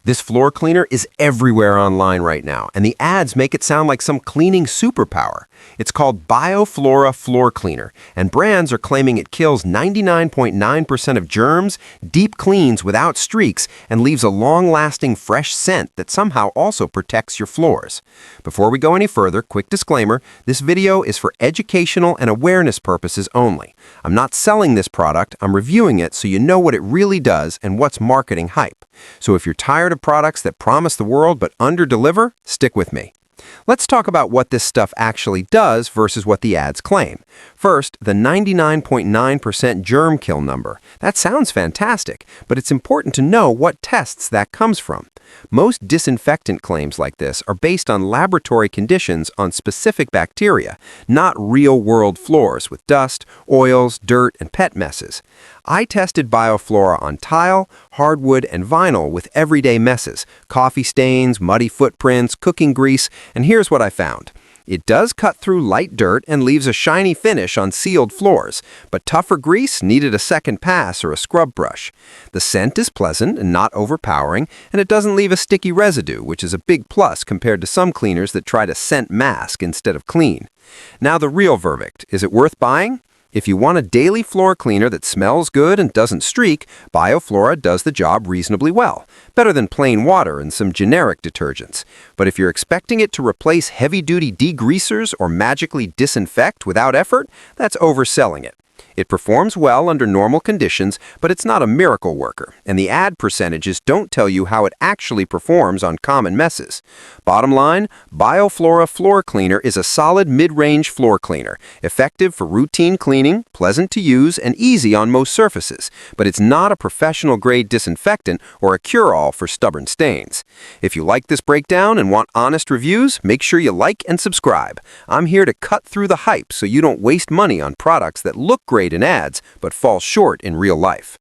This floor cleaner is everywhere online right now, and the ads make it sound like some cleaning superpower. It's called Bioflora Floor Cleaner, and brands are claiming it kills 99.9% of germs, deep cleans without streaks, and leaves a long-lasting fresh scent that somehow also protects your floors. Before we go any further, quick disclaimer, this video is for educational and awareness purposes only. I'm not selling this product, I'm reviewing it so you know what it really does and what's marketing hype. So if you're tired of products that promise the world but under-deliver, stick with me. Let's talk about what this stuff actually does versus what the ads claim. First, the 99.9% germ kill number. That sounds fantastic, but it's important to know what tests that comes from. Most disinfectant claims like this are based on laboratory conditions on specific bacteria, not real-world floors with dust, oils, dirt, and pet messes. I tested Bioflora on tile, hardwood, and vinyl with everyday messes, coffee stains, muddy footprints, cooking grease, and here's what I found. It does cut through light dirt and leaves a shiny finish on sealed floors, but tougher grease needed a second pass or a scrub brush. The scent is pleasant and not overpowering, and it doesn't leave a sticky residue, which is a big plus compared to some cleaners that try to scent mask instead of clean. Now the real verdict, is it worth buying? If you want a daily floor cleaner that smells good and doesn't streak, Bioflora does the job reasonably well, better than plain water and some generic detergents. But if you're expecting it to replace heavy-duty degreasers or magically disinfect without effort, that's overselling it. It performs well under normal conditions, but it's not a miracle worker, and the ad percentages don't tell you how it actually performs on common messes. Bottom line, Bioflora Floor Cleaner is a solid mid-range floor cleaner, effective for routine cleaning, pleasant to use, and easy on most surfaces, but it's not a professional-grade disinfectant or a cure-all for stubborn stains. If you like this breakdown and want honest reviews, make sure you like and subscribe. I'm here to cut through the hype so you don't waste money on products that look great in ads, but fall short in real life.